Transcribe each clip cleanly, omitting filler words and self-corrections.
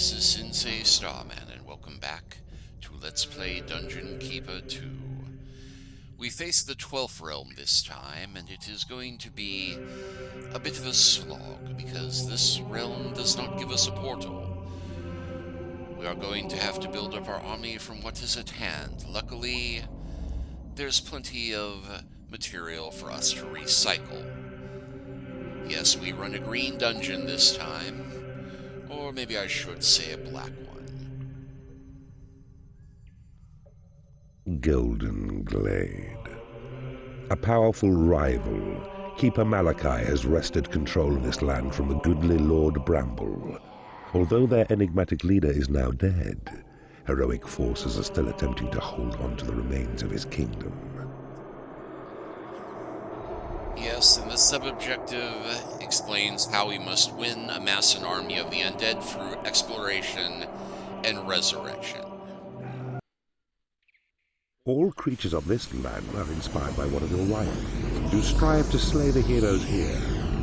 this is Sensei Starman, and welcome back to Let's Play Dungeon Keeper 2. We face the 12th realm this time, and it is going to be a bit of a slog, because this realm does not give us a portal. We are going to have to build up our army from what is at hand. Luckily, there's plenty of material for us to recycle. Yes, we run a green dungeon this time. Or maybe I should say a black one. Goldenglade. A powerful rival, Keeper Malachi has wrested control of this land from the goodly Lord Bramble. Although their enigmatic leader is now dead, heroic forces are still attempting to hold on to the remains of his kingdom. Yes, and the sub-objective explains how we must win, amass an army of the undead through exploration and resurrection. All creatures of this land are inspired by one of your rivals. Do strive to slay the heroes here,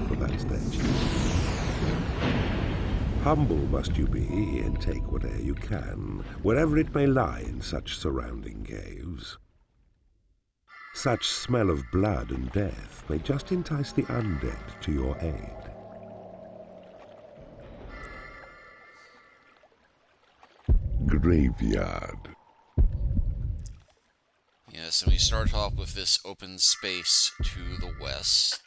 for that's their choosing. Humble must you be, and take whate'er you can, wherever it may lie in such surrounding caves. Such smell of blood and death may just entice the undead to your aid. Graveyard. Yes, and we start off with this open space to the west.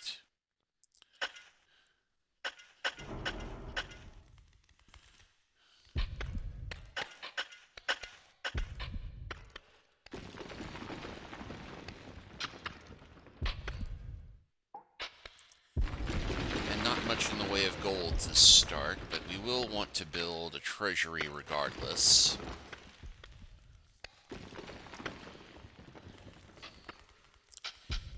Much in the way of gold to start, but we will want to build a treasury regardless.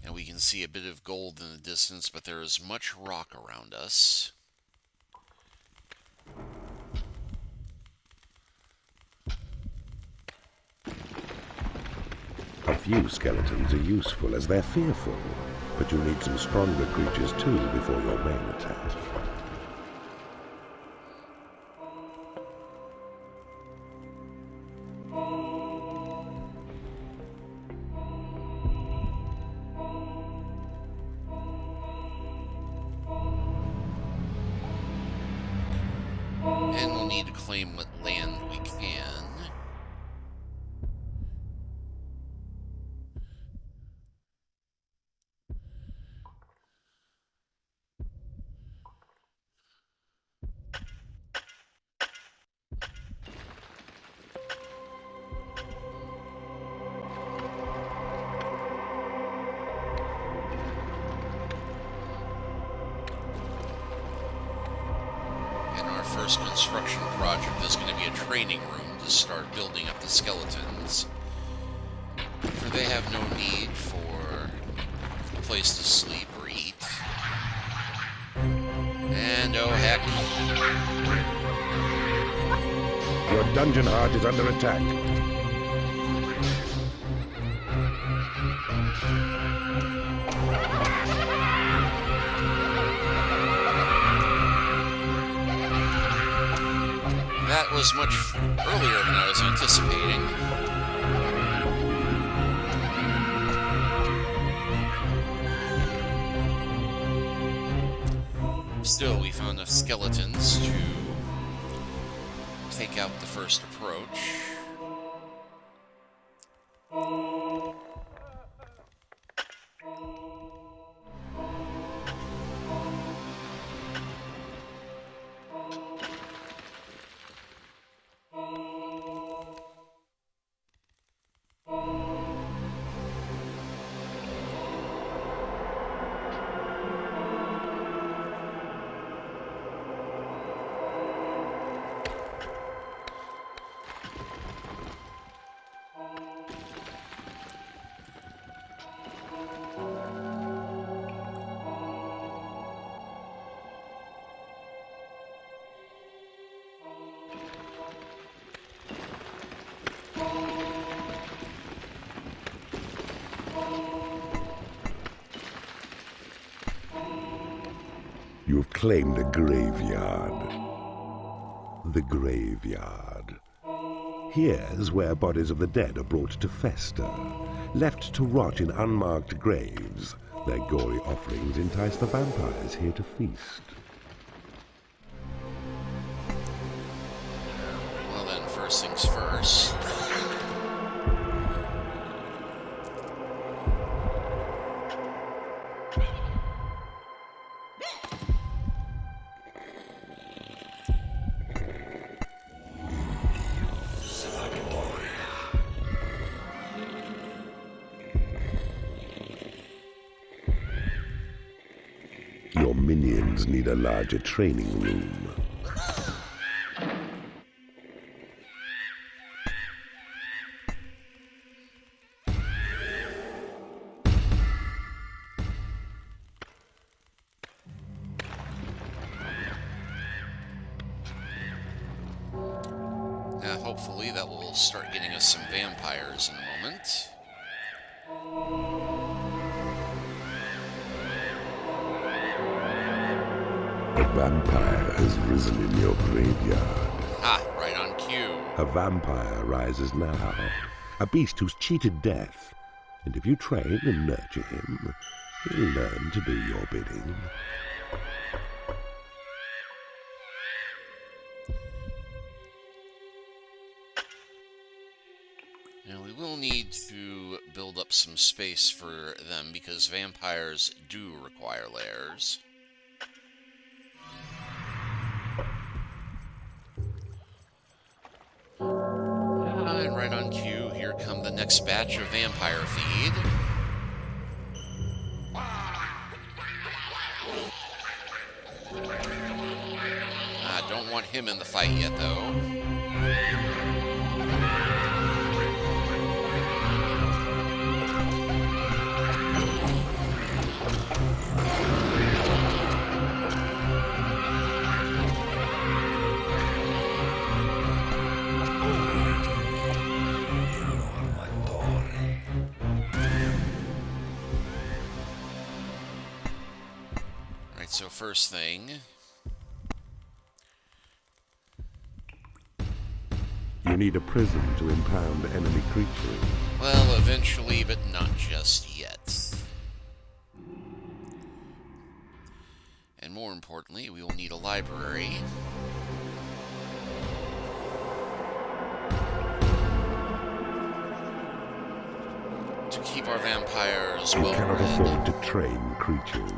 And we can see a bit of gold in the distance, but there is much rock around us. A few skeletons are useful as they're fearful, but you need some stronger creatures too before your main attack. And we'll need to claim what land we can. First construction project is going to be a training room to start building up the skeletons, for they have no need for a place to sleep or eat. And oh heck, your dungeon heart is under attack. that was much earlier than I was anticipating. Still, we found enough skeletons to take out the first approach. You've claimed a graveyard. The graveyard. Here's where bodies of the dead are brought to fester, left to rot in unmarked graves. Their gory offerings entice the vampires here to feast. Well then, first things first. Your minions need a larger training room. Now, hopefully that will start getting us some vampires in a moment. A vampire has risen in your graveyard. Ah, right on cue. A vampire rises now. A beast who's cheated death. And if you train and nurture him, he'll learn to do your bidding. Now, we will need to build up some space for them because vampires do require lairs. And right on cue, here come the next batch of vampire feed. Don't want him in the fight yet, though. Alright, so first thing... You need a prison to impound enemy creatures. Well, eventually, but not just yet. And more importantly, we will need a library. To keep our vampires You cannot well-bred. afford to train creatures.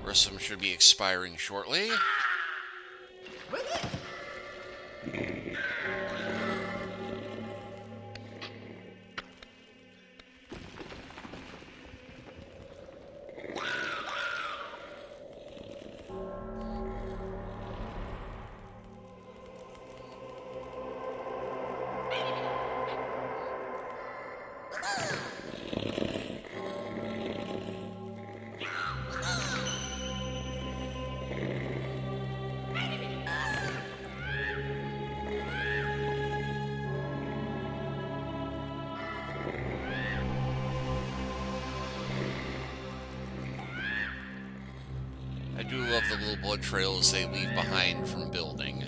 Rest of them should be expiring shortly. I do love the little blood trails they leave behind from building.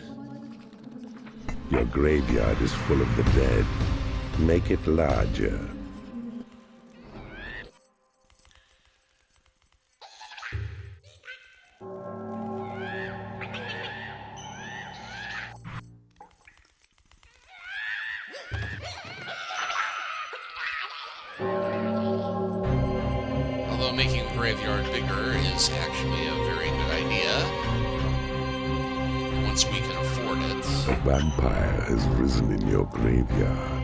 Your graveyard is full of the dead. Make it larger. Although making the graveyard bigger is actually a very good idea. Once we can afford it. A vampire has risen in your graveyard.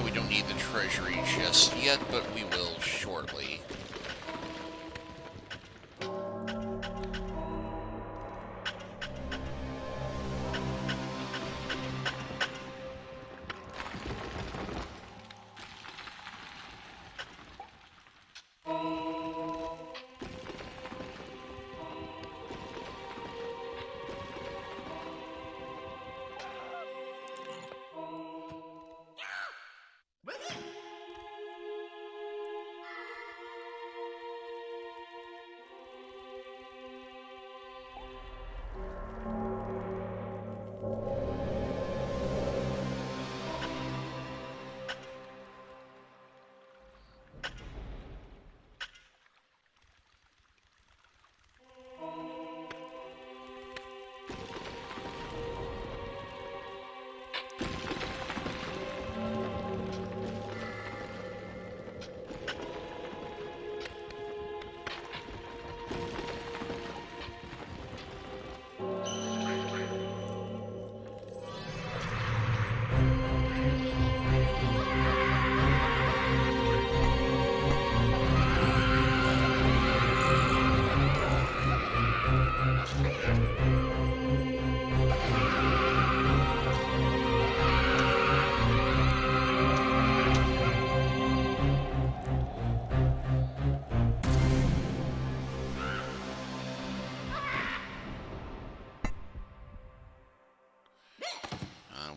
We don't need the treasury just yet, but we will shortly.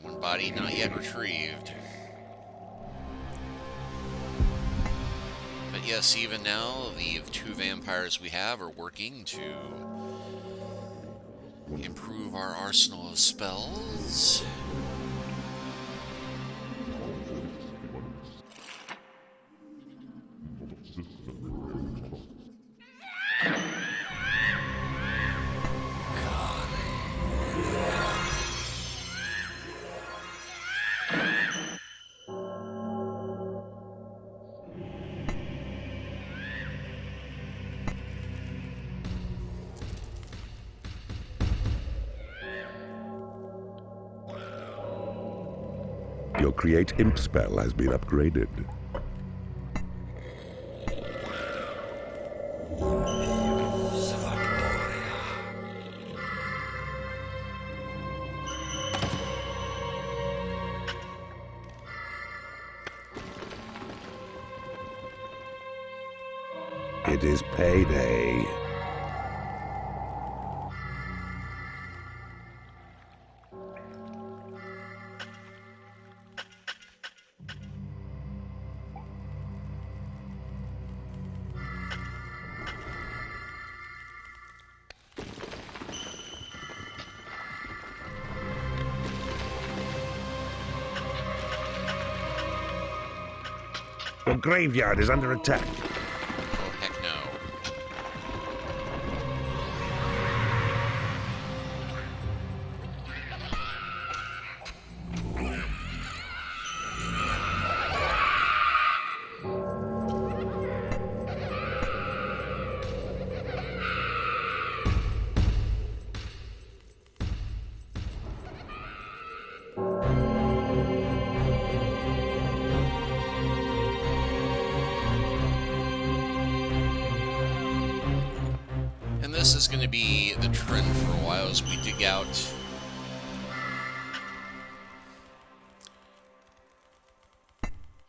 One body not yet retrieved. But yes, even now, the two vampires we have are working to improve our arsenal of spells. Your Create Imp spell has been upgraded. It is payday. Your graveyard is under attack. Oh, heck no. This is going to be the trend for a while as we dig out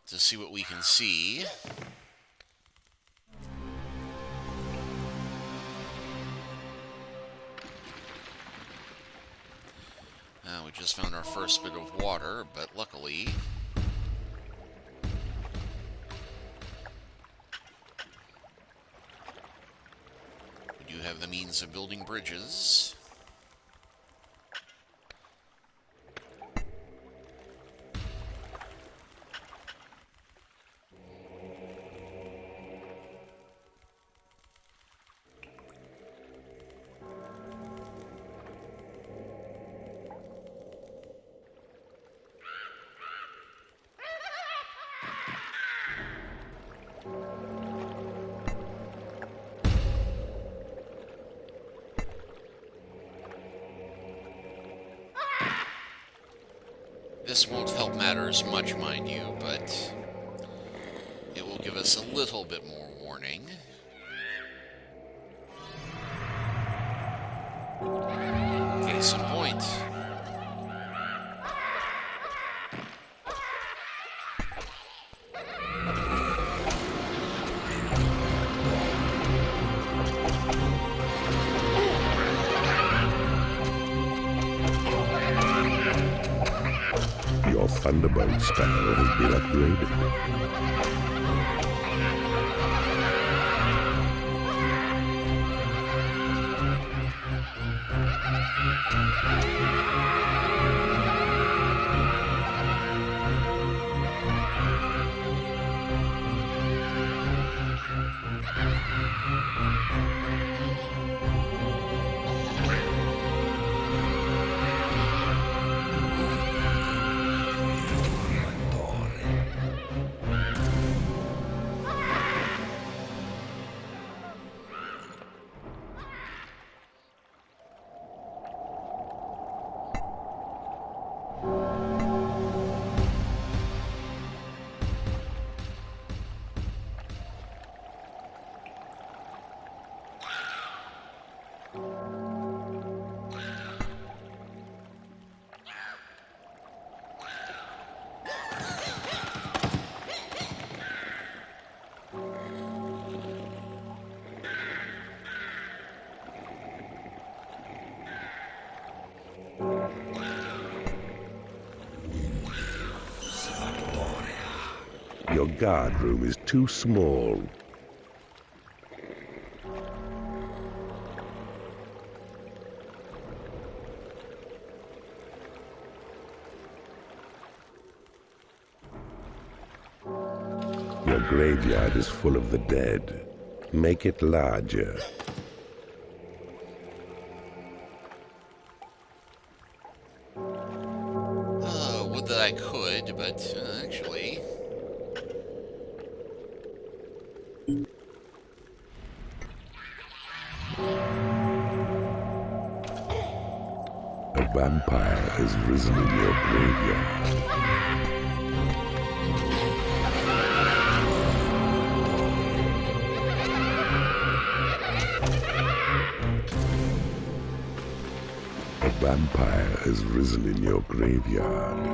to see what we can see. We just found our first bit of water, but luckily we do have the means of building bridges. This won't help matters much, mind you, but it will give us a little bit more warning. Case in point. Your Thunderbolt spell has been upgraded. Your guard room is too small. Your graveyard is full of the dead. Make it larger. Would that I could, but actually... A vampire has risen in your graveyard. A vampire has risen in your graveyard.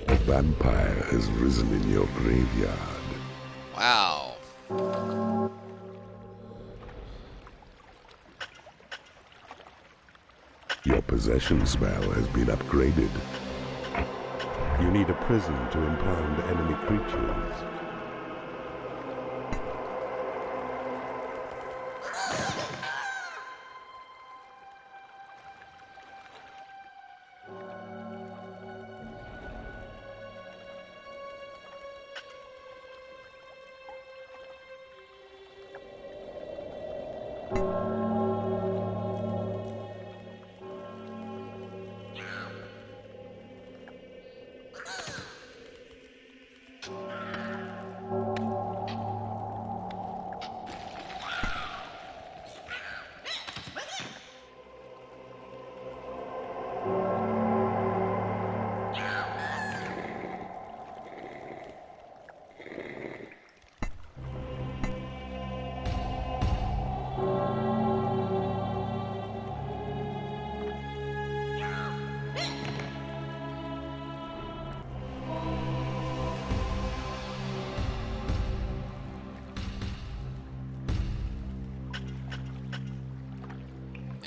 A vampire has risen in your graveyard. Wow. Your possession spell has been upgraded. You need a prison to impound enemy creatures.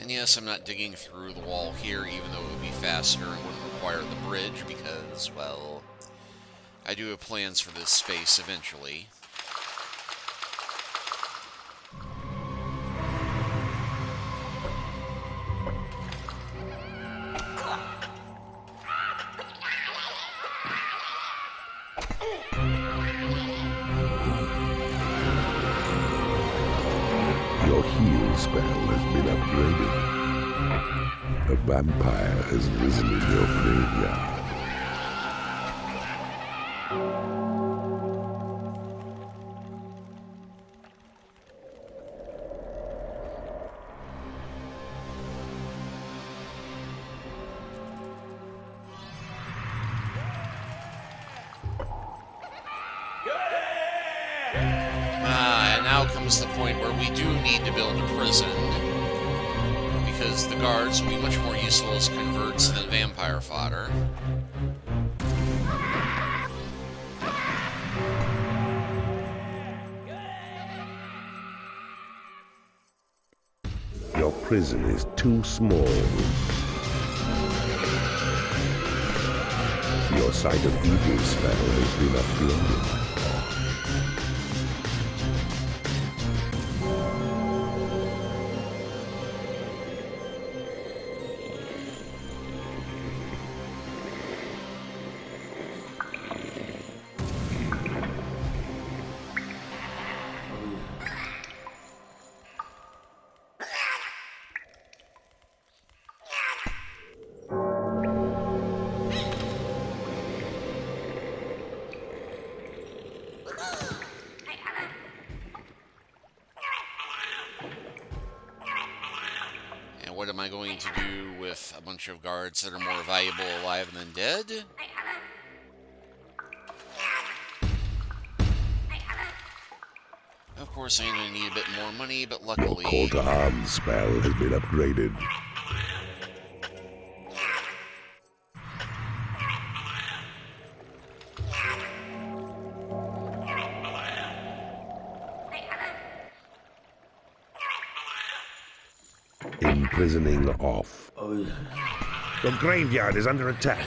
And yes, I'm not digging through the wall here, even though it would be faster and wouldn't require the bridge, because, well, I do have plans for this space eventually. Your heal spell has been upgraded. A vampire has risen in your graveyard. And now comes the point where we do need to build a prison, because the guards will be much more useful as converts than vampire fodder. Your prison is too small. Your sight of evil spell has been upgraded. What am I going to do with a bunch of guards that are more valuable alive than dead? Of course, I'm going to need a bit more money, but luckily... Your call to arms spell has been upgraded. Imprisoning off. Your graveyard is under attack.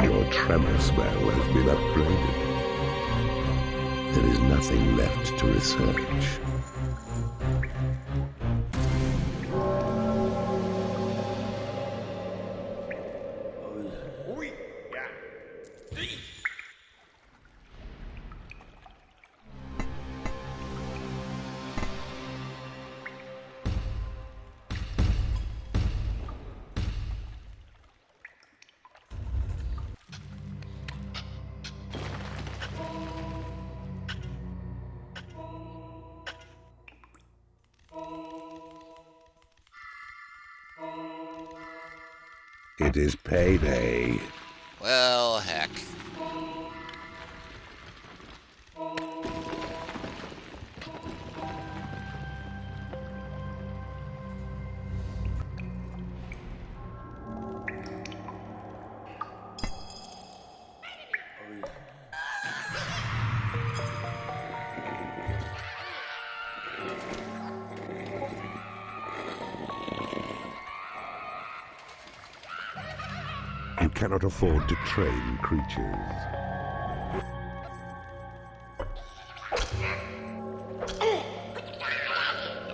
Your tremor spell has been upgraded. There is nothing left to research. It is payday. Well, heck. You cannot afford to train creatures.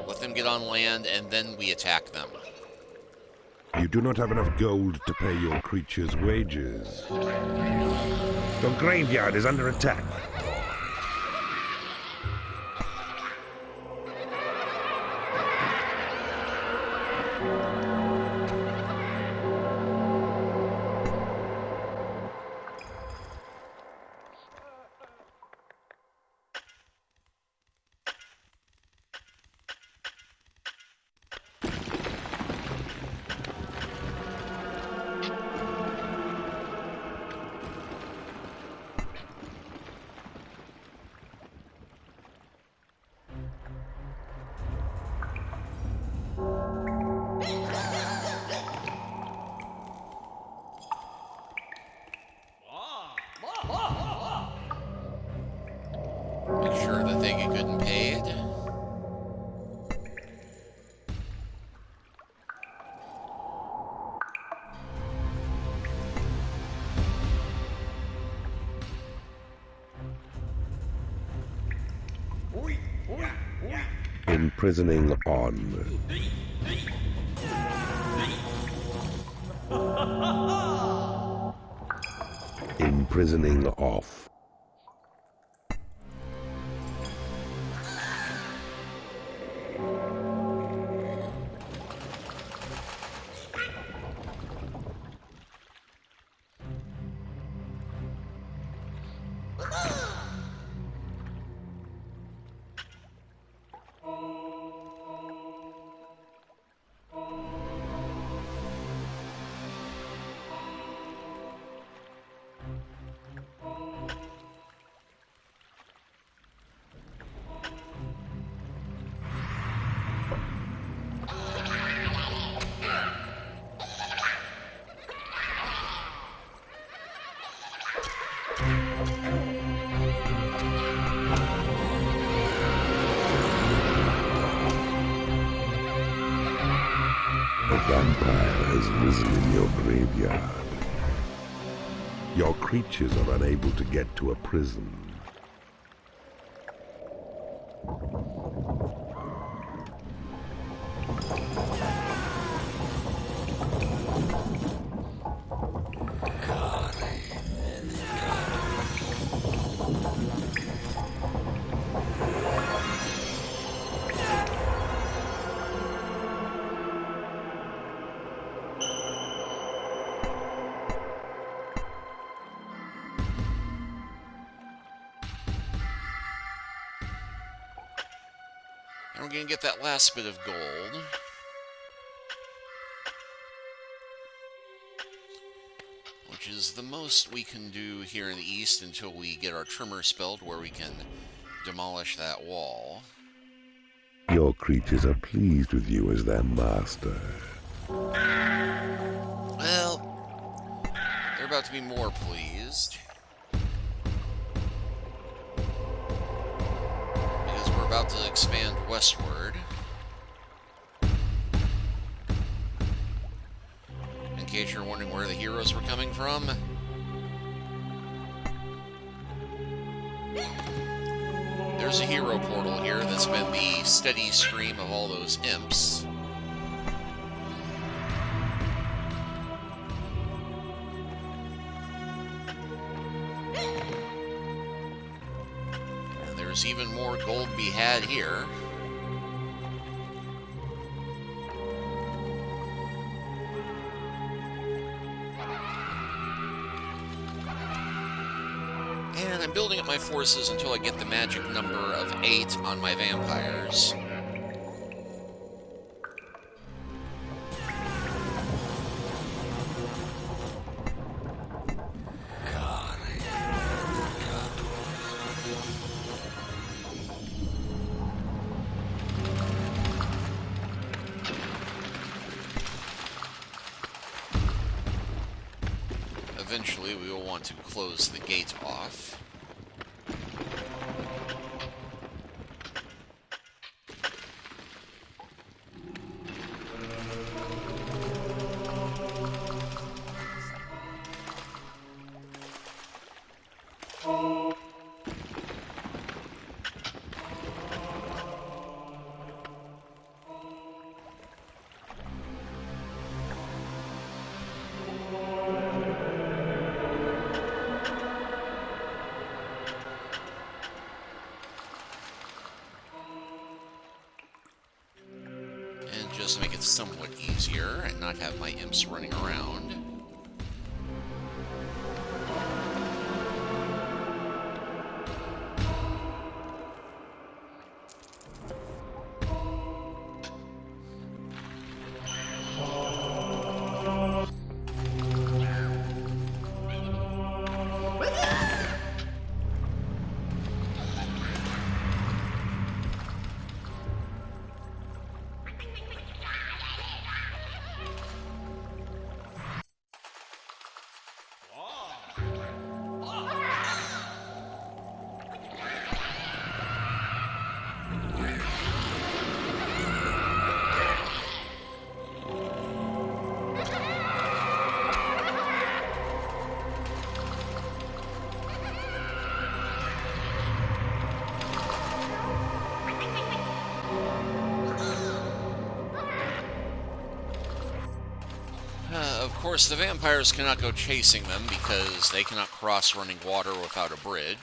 Let them get on land, and then we attack them. You do not have enough gold to pay your creatures' wages. Your graveyard is under attack. Make sure that they get good and paid. Imprisoning on. Imprisoning off. A vampire has risen in your graveyard. Your creatures are unable to get to a prison. we're going to get that last bit of gold. Which is the most we can do here in the east until we get our trimmer spelled where we can demolish that wall. Your creatures are pleased with you as their master. Well, they're about to be more pleased. Because we're about to expand westward. In case you're wondering where the heroes were coming from. There's a hero portal here that's been the steady stream of all those imps. And there's even more gold to be had here. And I'm building up my forces until I get the magic number of 8 on my vampires. Eventually, we will want to close the gate off. Just to make it somewhat easier and not have my imps running around. Of course, the vampires cannot go chasing them because they cannot cross running water without a bridge.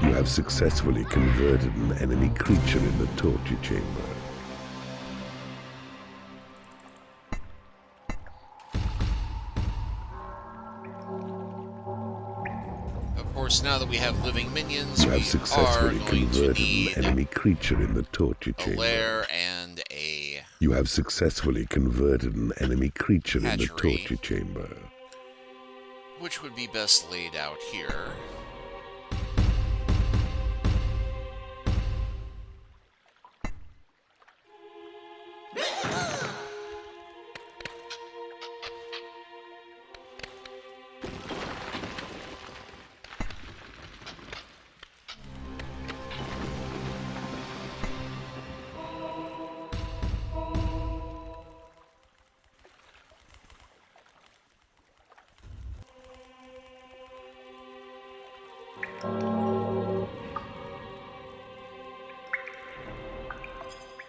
You have successfully converted an enemy creature in the torture chamber. Now that we have living minions, you have we successfully are going to converted need an enemy creature in the torture a chamber. lair and a You have successfully converted an enemy creature in the hatchery, torture chamber. which would be best laid out here.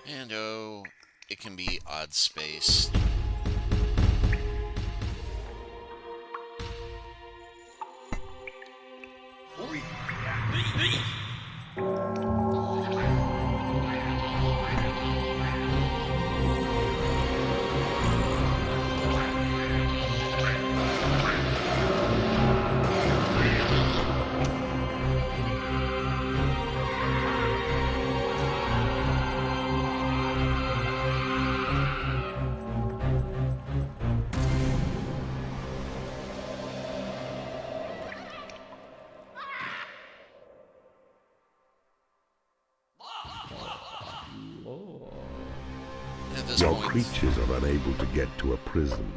And oh, it can be odd spaced. this Your point. creatures are unable to get to a prison.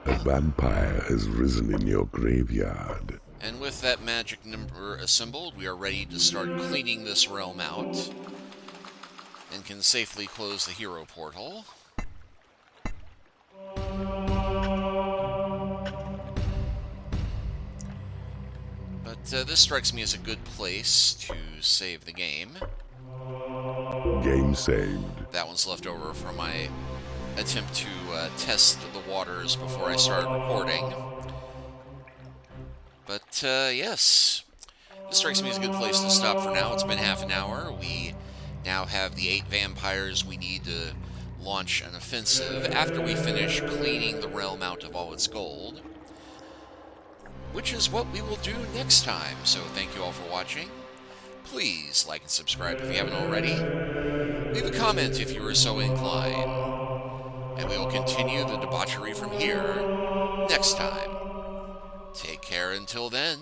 A vampire has risen in your graveyard. And with that magic number assembled, we are ready to start cleaning this realm out and can safely close the hero portal. But this strikes me as a good place to save the game. Game saved. That one's left over from my attempt to test the waters before I started recording. But yes, this strikes me as a good place to stop for now. It's been half an hour. We now have the 8 vampires we need to launch an offensive after we finish cleaning the realm out of all its gold, which is what we will do next time. So thank you all for watching. Please like and subscribe if you haven't already. Leave a comment if you are so inclined. And we will continue the debauchery from here next time. Take care until then.